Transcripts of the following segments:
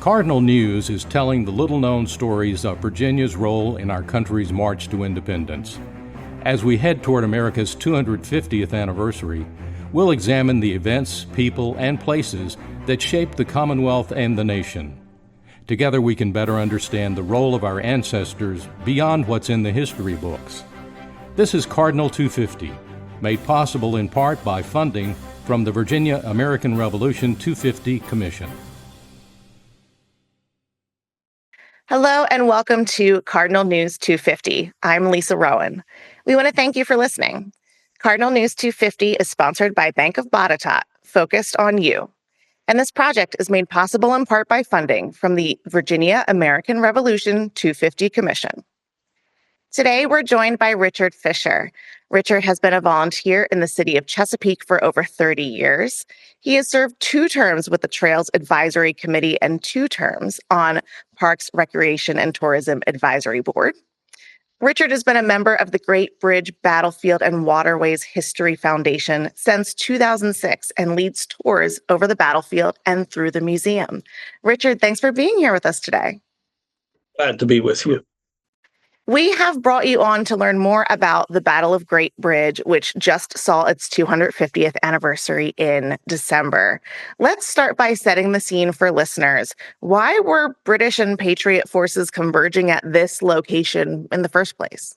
Cardinal News is telling the little-known stories of Virginia's role in our country's march to independence. As we head toward America's 250th anniversary, we'll examine the events, people, and places that shaped the Commonwealth and the nation. Together we can better understand the role of our ancestors beyond what's in the history books. This is Cardinal 250, made possible in part by funding from the Virginia American Revolution 250 Commission. Hello and welcome to Cardinal News 250. I'm Lisa Rowan. We want to thank you for listening. Cardinal News 250 is sponsored by Bank of Botetourt, focused on you. And this project is made possible in part by funding from the Virginia American Revolution 250 Commission. Today, we're joined by Richard Fisher. Richard has been a volunteer in the city of Chesapeake for over 30 years. He has served 2 terms with the Trails Advisory Committee and 2 terms on Parks, Recreation, and Tourism Advisory Board. Richard has been a member of the Great Bridge Battlefield and Waterways History Foundation since 2006 and leads tours over the battlefield and through the museum. Richard, thanks for being here with us today. Glad to be with you. We have brought you on to learn more about the Battle of Great Bridge, which just saw its 250th anniversary in December. Let's start by setting the scene for listeners. Why were British and Patriot forces converging at this location in the first place?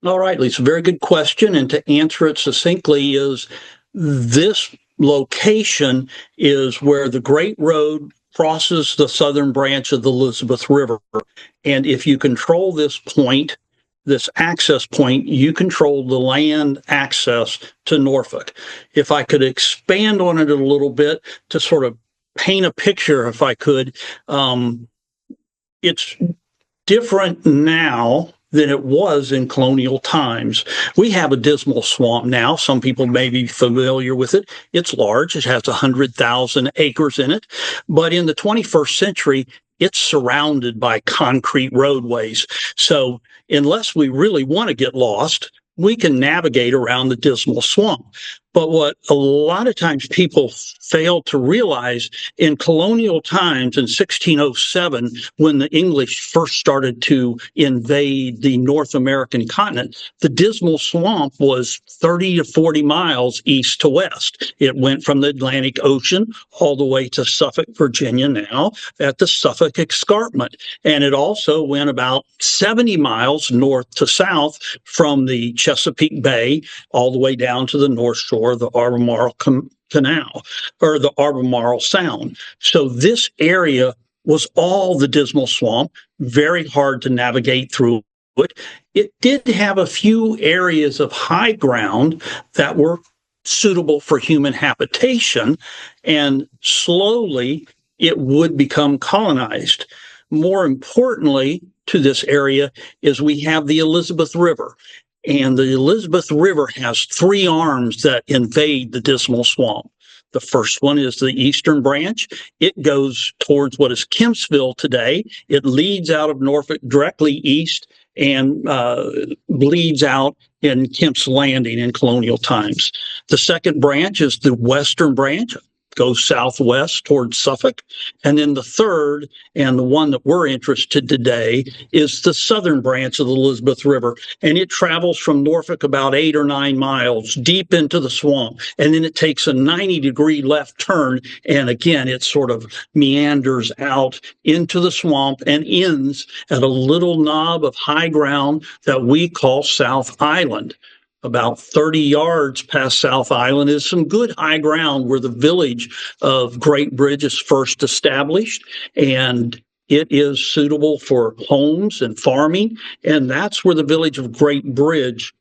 All right, Lisa, very good question. And to answer it succinctly is this location is where the Great Road crosses the southern branch of the Elizabeth River. And if you control this point, this access point, you control the land access to Norfolk. If I could expand on it a little bit to sort of paint a picture, if I could, it's different now than it was in colonial times. We have a dismal swamp now. Some people may be familiar with it. It's large. It has 100,000 acres in it. But in the 21st century, it's surrounded by concrete roadways. So unless we really want to get lost, we can navigate around the dismal swamp. But what a lot of times people fail to realize, in colonial times in 1607, when the English first started to invade the North American continent, the Dismal Swamp was 30 to 40 miles east to west. It went from the Atlantic Ocean all the way to Suffolk, Virginia, now at the Suffolk Escarpment. And it also went about 70 miles north to south from the Chesapeake Bay all the way down to the North Shore of the Albemarle Canal, or the Albemarle Sound. So this area was all the Dismal Swamp, very hard to navigate through it. It did have a few areas of high ground that were suitable for human habitation, and slowly it would become colonized. More importantly to this area is we have the Elizabeth River. And the Elizabeth River has 3 arms that invade the Dismal Swamp. The first one is the eastern branch. It goes towards what is Kempsville today. It leads out of Norfolk directly east and bleeds out in Kemp's Landing in colonial times. The second branch is the western branch, goes southwest towards Suffolk. And then the third, and the one that we're interested today, is the southern branch of the Elizabeth River. And it travels from Norfolk about 8 or 9 miles deep into the swamp. And then it takes a 90-degree left turn. And again, it sort of meanders out into the swamp and ends at a little knob of high ground that we call South Island. About 30 yards past South Island is some good high ground where the village of Great Bridge is first established, and it is suitable for homes and farming, and that's where the village of Great Bridge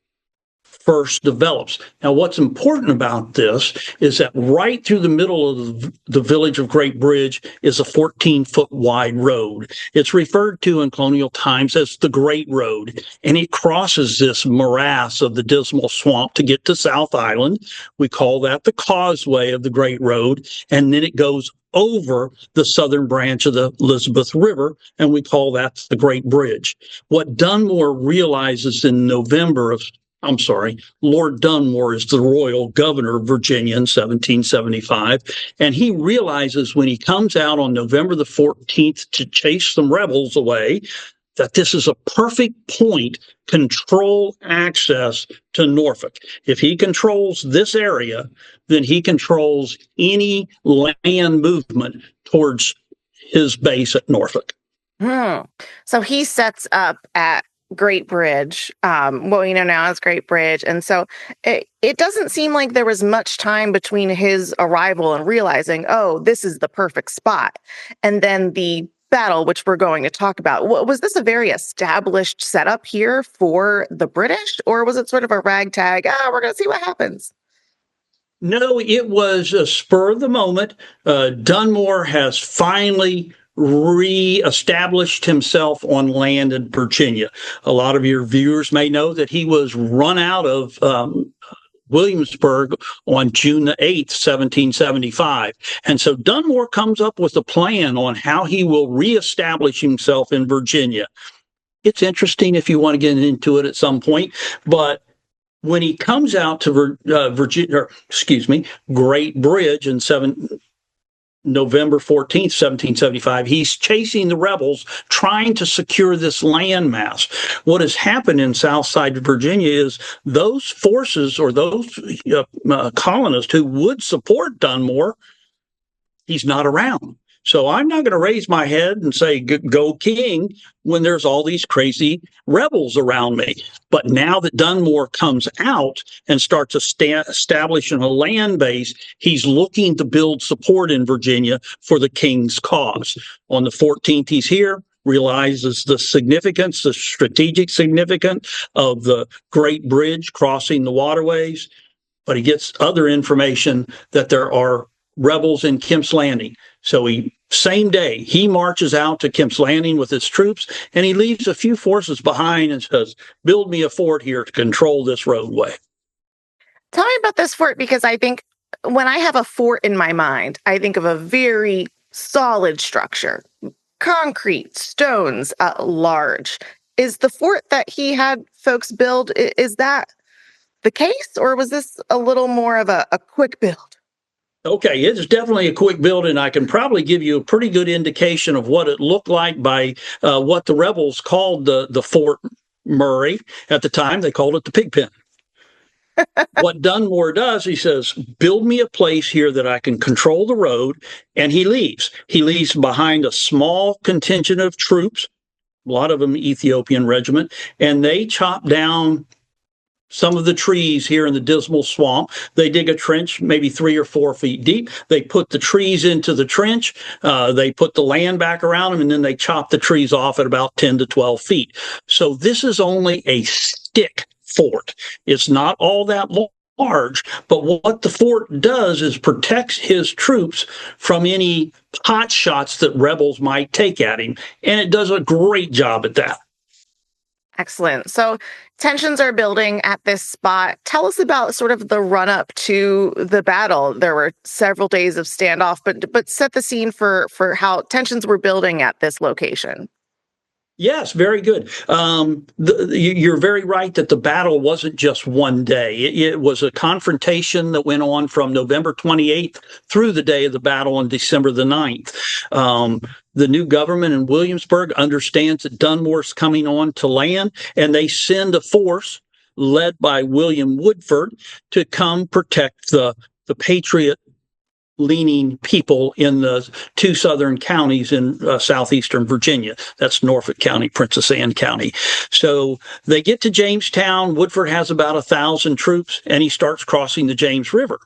first develops. Now, what's important about this is that right through the middle of the village of Great Bridge is a 14-foot wide road. It's referred to in colonial times as the Great Road, and it crosses this morass of the Dismal Swamp to get to South Island. We call that the causeway of the Great Road, and then it goes over the southern branch of the Elizabeth River, and we call that the Great Bridge. What Dunmore realizes in November of I'm sorry, Lord Dunmore is the royal governor of Virginia in 1775. And he realizes when he comes out on November the 14th to chase some rebels away, that this is a perfect point control access to Norfolk. If he controls this area, then he controls any land movement towards his base at Norfolk. So he sets up at Great Bridge, what we know now as Great Bridge. And so it doesn't seem like there was much time between his arrival and realizing, oh, this is the perfect spot. And then the battle, which we're going to talk about. Was this a very established setup here for the British, or was it sort of a ragtag? We're going to see what happens. No, it was a spur of the moment. Dunmore has finally re-established himself on land in Virginia. A lot of your viewers may know that he was run out of Williamsburg on June the 8th, 1775. And so Dunmore comes up with a plan on how he will reestablish himself in Virginia. It's interesting if you want to get into it at some point, but when he comes out to Great Bridge in November 14th, 1775, he's chasing the rebels, trying to secure this landmass. What has happened in Southside Virginia is those forces or those colonists who would support Dunmore, he's not around. So I'm not going to raise my head and say, go king, when there's all these crazy rebels around me. But now that Dunmore comes out and starts establishing a land base, he's looking to build support in Virginia for the king's cause. On the 14th, he's here, realizes the significance, the strategic significance of the Great Bridge crossing the Waterways, but he gets other information that there are rebels in Kemp's Landing. So same day, he marches out to Kemp's Landing with his troops, and he leaves a few forces behind and says, build me a fort here to control this roadway. Tell me about this fort, because I think when I have a fort in my mind, I think of a very solid structure, concrete, stones, large. Is the fort that he had folks build, is that the case, or was this a little more of a quick build? Okay, it's definitely a quick build, and I can probably give you a pretty good indication of what it looked like by what the rebels called the Fort Murray. At the time, they called it the Pigpen. What Dunmore does, he says, build me a place here that I can control the road, and he leaves. He leaves behind a small contingent of troops, a lot of them Ethiopian regiment, and they chop down some of the trees here in the Dismal Swamp. They dig a trench maybe 3 or 4 feet deep. They put the trees into the trench. They put the land back around them, and then they chop the trees off at about 10 to 12 feet. So this is only a stick fort. It's not all that large, but what the fort does is protects his troops from any pot shots that rebels might take at him, and it does a great job at that. Excellent. So tensions are building at this spot. Tell us about sort of the run up to the battle. There were several days of standoff, but set the scene for how tensions were building at this location. Yes, very good. You're very right that the battle wasn't just one day. It was a confrontation that went on from November 28th through the day of the battle on December the 9th. The new government in Williamsburg understands that Dunmore's coming on to land, and they send a force led by William Woodford to come protect the patriot leaning people in the 2 southern counties in southeastern Virginia. That's Norfolk County, Princess Anne County. So they get to Jamestown. Woodford has about 1,000 troops, and he starts crossing the James River.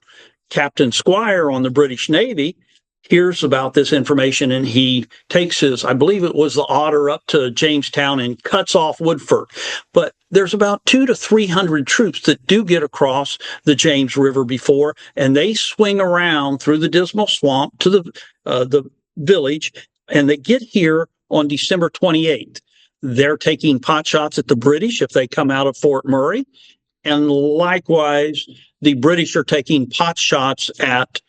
Captain Squire on the British Navy hears about this information, and he takes his, I believe it was the Otter, up to Jamestown and cuts off Woodford. But there's about 200 to 300 troops that do get across the James River before, and they swing around through the Dismal Swamp to the village, and they get here on December 28th. They're taking pot shots at the British if they come out of Fort Murray, and likewise, the British are taking pot shots at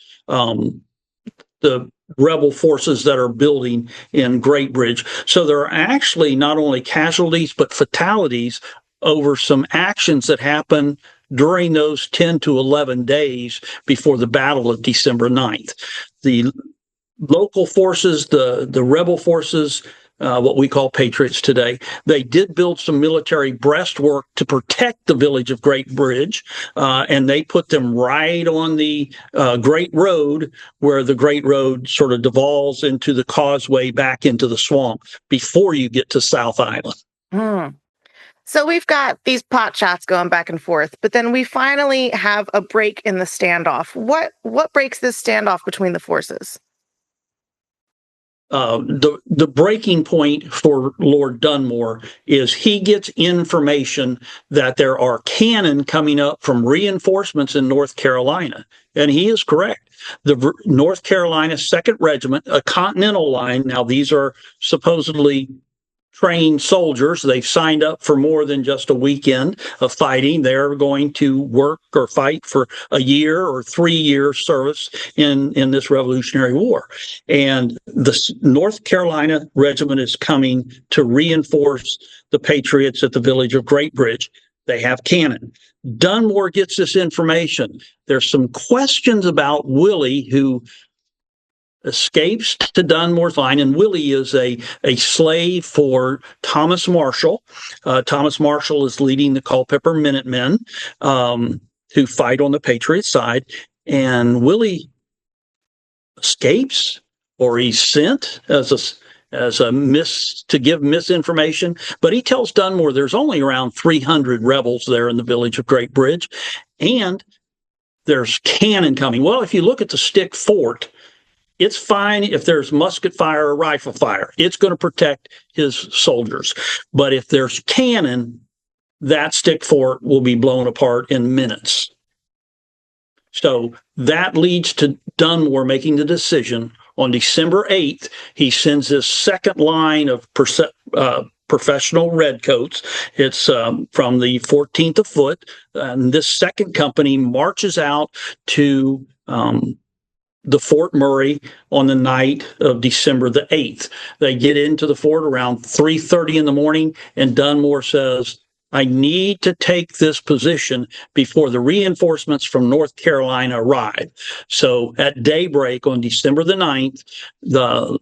the rebel forces that are building in Great Bridge. So there are actually not only casualties, but fatalities over some actions that happened during those 10 to 11 days before the Battle of December 9th. The local forces, the rebel forces, what we call patriots today, they did build some military breastwork to protect the village of Great Bridge, and they put them right on the Great Road, where the Great Road sort of devolves into the causeway back into the swamp before you get to South Island. Hmm. So we've got these pot shots going back and forth, but then we finally have a break in the standoff. What breaks this standoff between the forces? The breaking point for Lord Dunmore is he gets information that there are cannon coming up from reinforcements in North Carolina, and he is correct. The North Carolina 2nd Regiment, a Continental Line. Now, these are supposedly trained soldiers. They've signed up for more than just a weekend of fighting. They're going to work or fight for a year or 3 years service in this Revolutionary War. And the North Carolina Regiment is coming to reinforce the Patriots at the village of Great Bridge. They have cannon. Dunmore gets this information. There's some questions about Willie, who escapes to Dunmore's line, and Willie is a slave for Thomas Marshall. Thomas Marshall is leading the Culpeper Minutemen, who fight on the Patriot side, and Willie escapes, or he's sent to give misinformation. But he tells Dunmore there's only around 300 rebels there in the village of Great Bridge, and there's cannon coming. Well, if you look at the stick fort, it's fine if there's musket fire or rifle fire. It's going to protect his soldiers. But if there's cannon, that stick fort will be blown apart in minutes. So that leads to Dunmore making the decision. On December 8th, he sends his second line of professional redcoats. It's from the 14th of Foot. And this second company marches out to the Fort Murray on the night of December the 8th. They get into the fort around 3:30 in the morning, and Dunmore says, I need to take this position before the reinforcements from North Carolina arrive. So at daybreak on December the 9th, the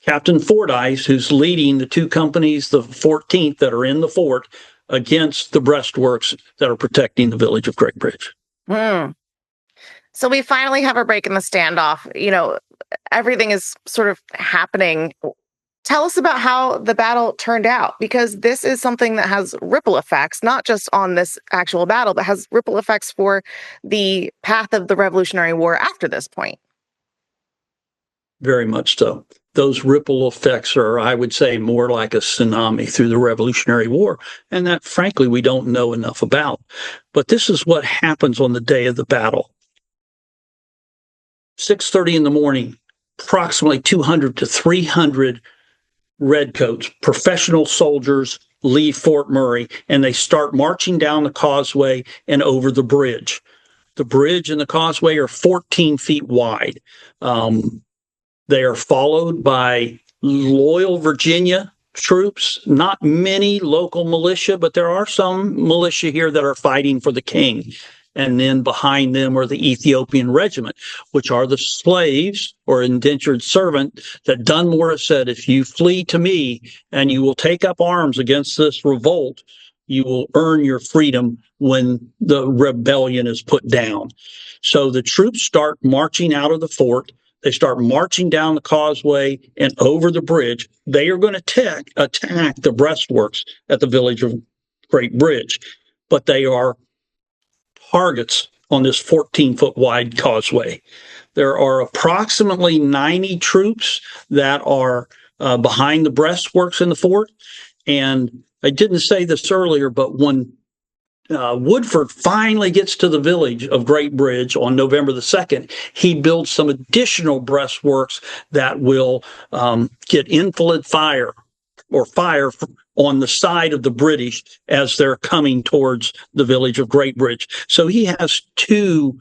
Captain Fordyce, who's leading the two companies, the 14th, that are in the fort against the breastworks that are protecting the village of Great Bridge. So we finally have a break in the standoff. Everything is sort of happening. Tell us about how the battle turned out, because this is something that has ripple effects, not just on this actual battle, but has ripple effects for the path of the Revolutionary War after this point. Very much so. Those ripple effects are, I would say, more like a tsunami through the Revolutionary War, and that, frankly, we don't know enough about. But this is what happens on the day of the battle. 6:30 in the morning, approximately 200 to 300 redcoats, professional soldiers, leave Fort Murray, and they start marching down the causeway and over the bridge. The bridge and the causeway are 14 feet wide. They are followed by loyal Virginia troops, not many local militia, but there are some militia here that are fighting for the king. And then behind them are the Ethiopian regiment, which are the slaves or indentured servant that Dunmore said, if you flee to me and you will take up arms against this revolt, you will earn your freedom when the rebellion is put down. So the troops start marching out of the fort. They start marching down the causeway and over the bridge. They are going to attack the breastworks at the village of Great Bridge, but they are targets on this 14-foot wide causeway. There are approximately 90 troops that are behind the breastworks in the fort. And I didn't say this earlier, but when Woodford finally gets to the village of Great Bridge on November the 2nd, he builds some additional breastworks that will get infilade fire or fire on the side of the British as they're coming towards the village of Great Bridge. So he has two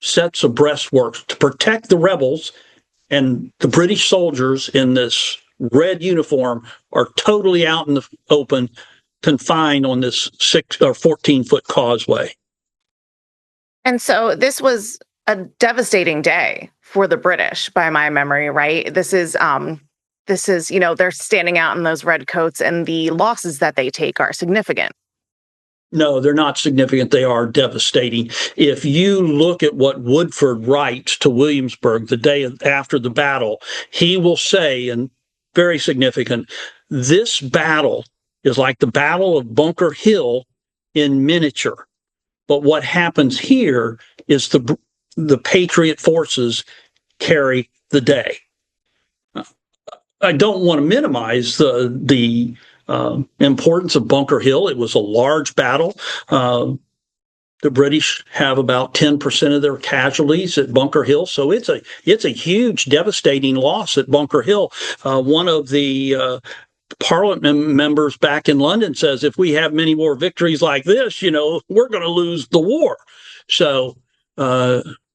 sets of breastworks to protect the rebels, and the British soldiers in this red uniform are totally out in the open confined on this 6 or 14-foot causeway. And so this was a devastating day for the British by my memory, right? This is, they're standing out in those red coats and the losses that they take are significant. No, they're not significant. They are devastating. If you look at what Woodford writes to Williamsburg the day after the battle, he will say, and very significant, this battle is like the Battle of Bunker Hill in miniature. But what happens here is the Patriot forces carry the day. I don't want to minimize the importance of Bunker Hill. It was a large battle. The British have about 10% of their casualties at Bunker Hill, so it's a huge, devastating loss at Bunker Hill. One of the Parliament members back in London says, if we have many more victories like this, we're going to lose the war. So,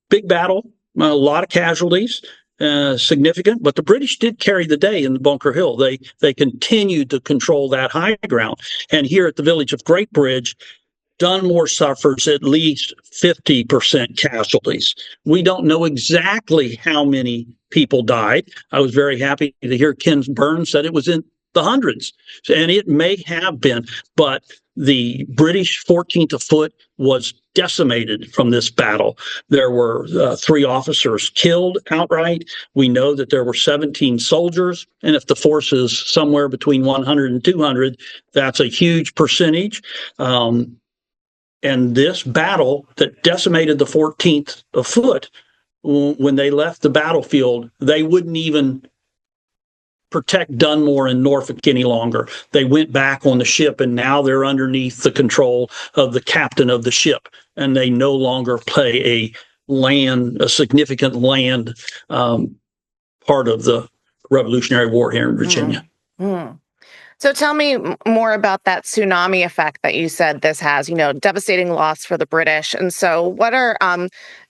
big battle, a lot of casualties. Significant, but the British did carry the day in Bunker Hill. They continued to control that high ground. And here at the village of Great Bridge, Dunmore suffers at least 50% casualties. We don't know exactly how many people died. I was very happy to hear Ken Burns said it was in the hundreds, and it may have been, but the British 14th Foot was decimated from this battle. There were 3 officers killed outright. We know that there were 17 soldiers, and if the force is somewhere between 100 and 200, that's a huge percentage. And this battle that decimated the 14th Foot, when they left the battlefield, they wouldn't even protect Dunmore and Norfolk any longer. They went back on the ship, and now they're underneath the control of the captain of the ship, and they no longer play a significant land part of the Revolutionary War here in Virginia. Mm-hmm. So tell me more about that tsunami effect that you said this has, devastating loss for the British. And so what are,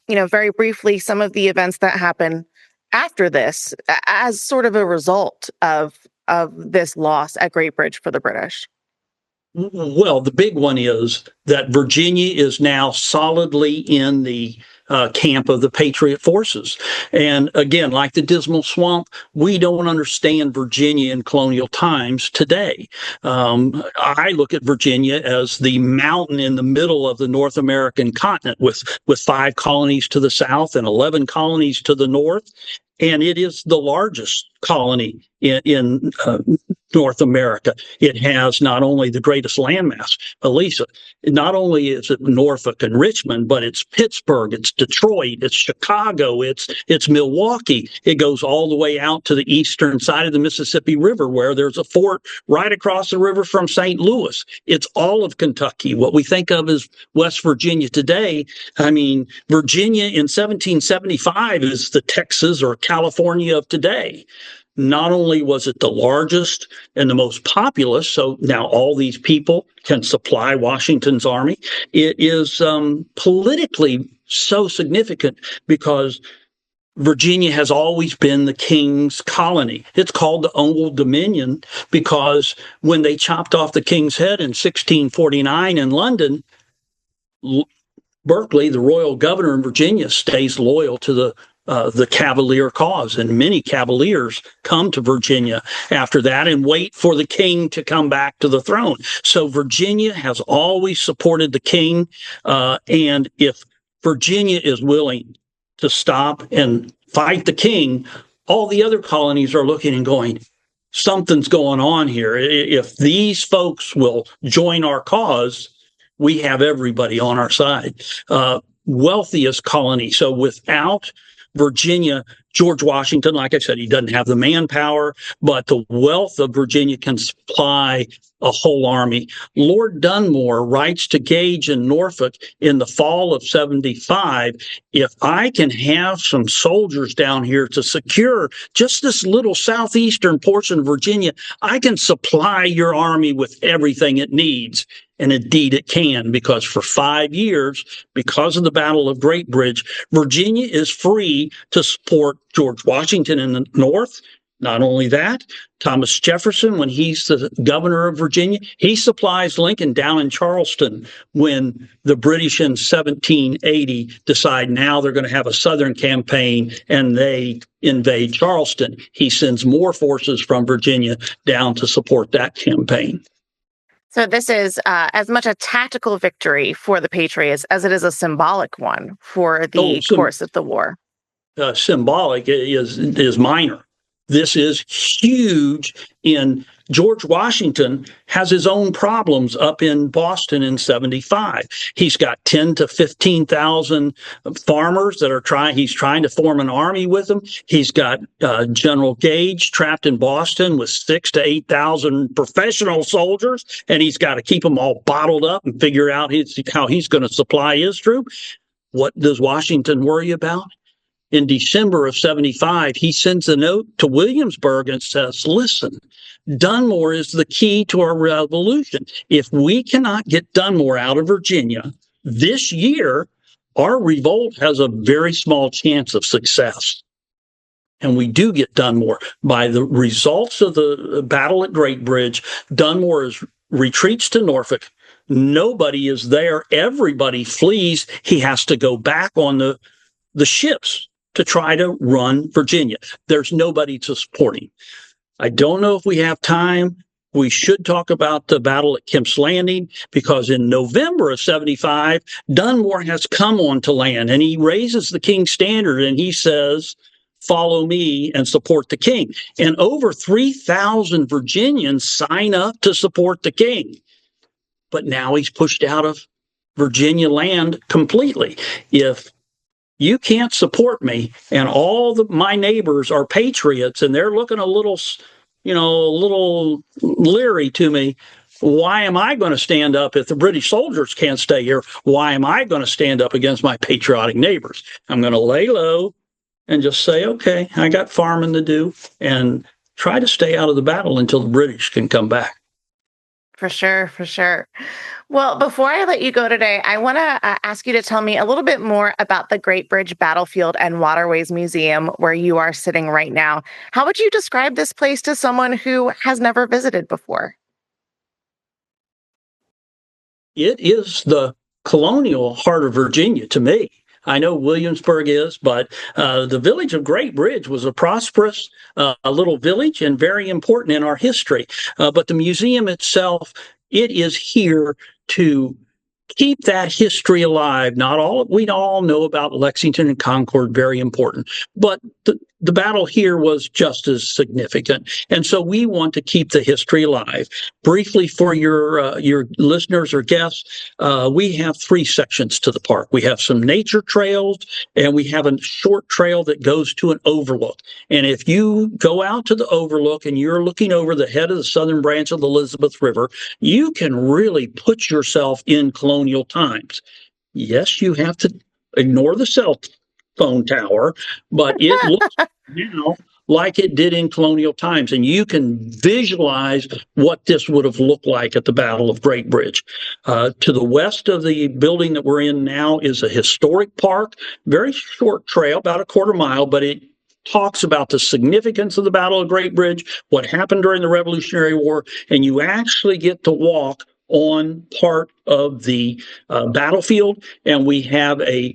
very briefly, some of the events that happen after this as sort of a result of this loss at Great Bridge for the British? Well, the big one is that Virginia is now solidly in the camp of the Patriot forces. And again, like the Dismal Swamp, we don't understand Virginia in colonial times today. I look at Virginia as the mountain in the middle of the North American continent with 5 colonies to the south and 11 colonies to the north. And it is the largest colony in North America. It has not only the greatest landmass, Elisa, not only is it Norfolk and Richmond, but it's Pittsburgh, it's Detroit, it's Chicago, it's Milwaukee. It goes all the way out to the eastern side of the Mississippi River, where there's a fort right across the river from St. Louis. It's all of Kentucky. What we think of as West Virginia today, Virginia in 1775 is the Texas or California of today. Not only was it the largest and the most populous, so now all these people can supply Washington's army, it is politically so significant because Virginia has always been the king's colony. It's called the Old Dominion because when they chopped off the king's head in 1649 in London, Berkeley, the royal governor in Virginia, stays loyal to the Cavalier cause, and many Cavaliers come to Virginia after that and wait for the king to come back to the throne. So Virginia has always supported the king, and if Virginia is willing to stop and fight the king, all the other colonies are looking and going, something's going on here. If these folks will join our cause, we have everybody on our side. Wealthiest colony. So without Virginia, George Washington, like I said, he doesn't have the manpower, but the wealth of Virginia can supply a whole army. Lord Dunmore writes to Gage in Norfolk in the fall of 75, if I can have some soldiers down here to secure just this little southeastern portion of Virginia, I can supply your army with everything it needs. And indeed it can, because for 5 years, because of the Battle of Great Bridge, Virginia is free to support George Washington in the north Not only that, Thomas Jefferson, when he's the governor of Virginia, he supplies Lincoln down in Charleston when the British in 1780 decide now they're going to have a Southern campaign and they invade Charleston. He sends more forces from Virginia down to support that campaign. So this is as much a tactical victory for the Patriots as it is a symbolic one for the course of the war. Symbolic is minor. This is huge. In George Washington has his own problems up in Boston in 75. He's got 10 to 15,000 farmers that are he's trying to form an army with them. He's got General Gage trapped in Boston with 6,000 to 8,000 professional soldiers, and he's got to keep them all bottled up and figure out how he's going to supply his troop. What does Washington worry about? In December of 75, he sends a note to Williamsburg and says, listen, Dunmore is the key to our revolution. If we cannot get Dunmore out of Virginia this year, our revolt has a very small chance of success. And we do get Dunmore. By the results of the battle at Great Bridge, Dunmore retreats to Norfolk. Nobody is there. Everybody flees. He has to go back on the ships to try to run Virginia. There's nobody to support him. I don't know if we have time. We should talk about the battle at Kemp's Landing, because in November of 75, Dunmore has come on to land, and he raises the king's standard, and he says, follow me and support the king. And over 3,000 Virginians sign up to support the king. But now he's pushed out of Virginia land completely. If you can't support me, and all my neighbors are patriots, and they're looking a little leery to me, why am I going to stand up if the British soldiers can't stay here? Why am I going to stand up against my patriotic neighbors? I'm going to lay low and just say, okay, I got farming to do, and try to stay out of the battle until the British can come back. For sure, for sure. Well, before I let you go today, I want to ask you to tell me a little bit more about the Great Bridge Battlefield and Waterways Museum where you are sitting right now. How would you describe this place to someone who has never visited before? It is the colonial heart of Virginia to me. I know Williamsburg is, but the village of Great Bridge was a prosperous little village and very important in our history. But the museum itself, it is here to keep that history alive. We all know about Lexington and Concord, very important, but the battle here was just as significant. And so we want to keep the history alive. Briefly for your listeners or guests, we have 3 sections to the park. We have some nature trails, and we have a short trail that goes to an overlook. And if you go out to the overlook and you're looking over the head of the southern branch of the Elizabeth River, you can really put yourself in colonial times. Yes, you have to ignore the cell phone tower, but it looks now like it did in colonial times, and you can visualize what this would have looked like at the Battle of Great Bridge. To the west of the building that we're in now is a historic park, very short trail, about a quarter mile, but it talks about the significance of the Battle of Great Bridge, what happened during the Revolutionary War, and you actually get to walk on part of the battlefield, and we have a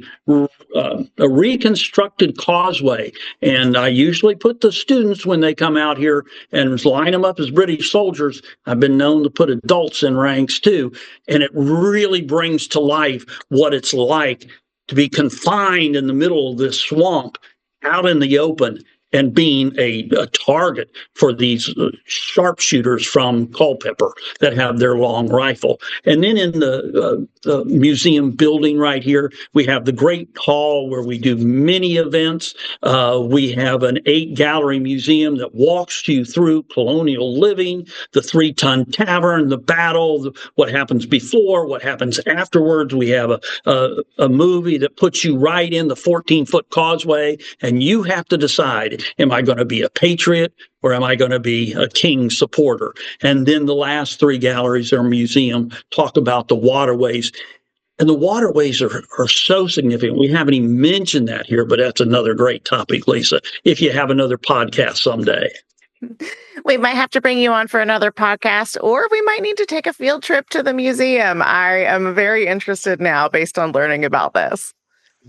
reconstructed causeway. And I usually put the students, when they come out here, and line them up as British soldiers. I've been known to put adults in ranks too, and it really brings to life what it's like to be confined in the middle of this swamp out in the open and being a target for these sharpshooters from Culpeper that have their long rifle. And then in the museum building right here, we have the Great Hall where we do many events. We have an 8-gallery museum that walks you through colonial living, the 3-ton tavern, the battle, what happens before, what happens afterwards. We have a movie that puts you right in the 14-foot causeway, and you have to decide, am I going to be a patriot or am I going to be a king supporter? And then the last 3 galleries or museum talk about the waterways. And the waterways are so significant. We haven't even mentioned that here, but that's another great topic, Lisa, if you have another podcast someday. We might have to bring you on for another podcast, or we might need to take a field trip to the museum. I am very interested now based on learning about this.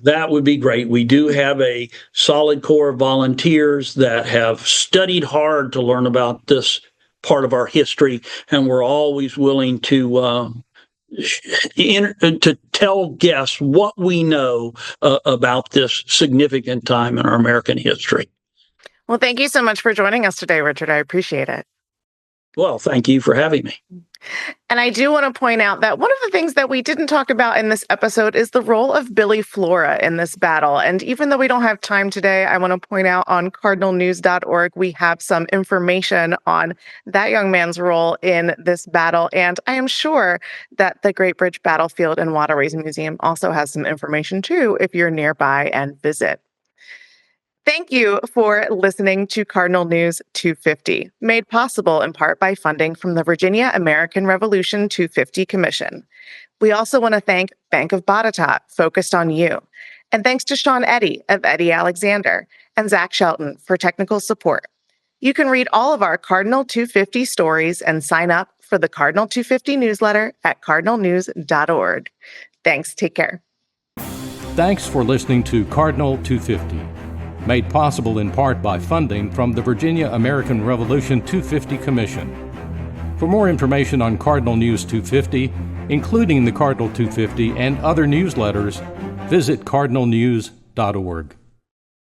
That would be great. We do have a solid core of volunteers that have studied hard to learn about this part of our history, and we're always willing to tell guests what we know about this significant time in our American history. Well, thank you so much for joining us today, Richard. I appreciate it. Well, thank you for having me. And I do want to point out that one of the things that we didn't talk about in this episode is the role of Billy Flora in this battle. And even though we don't have time today, I want to point out on cardinalnews.org, we have some information on that young man's role in this battle. And I am sure that the Great Bridge Battlefield and Waterways Museum also has some information too, if you're nearby and visit. Thank you for listening to Cardinal News 250, made possible in part by funding from the Virginia American Revolution 250 Commission. We also want to thank Bank of Botetourt, focused on you. And thanks to Sean Eddy of Eddy Alexander and Zach Shelton for technical support. You can read all of our Cardinal 250 stories and sign up for the Cardinal 250 newsletter at cardinalnews.org. Thanks. Take care. Thanks for listening to Cardinal 250. Made possible in part by funding from the Virginia American Revolution 250 Commission. For more information on Cardinal News 250, including the Cardinal 250 and other newsletters, visit cardinalnews.org.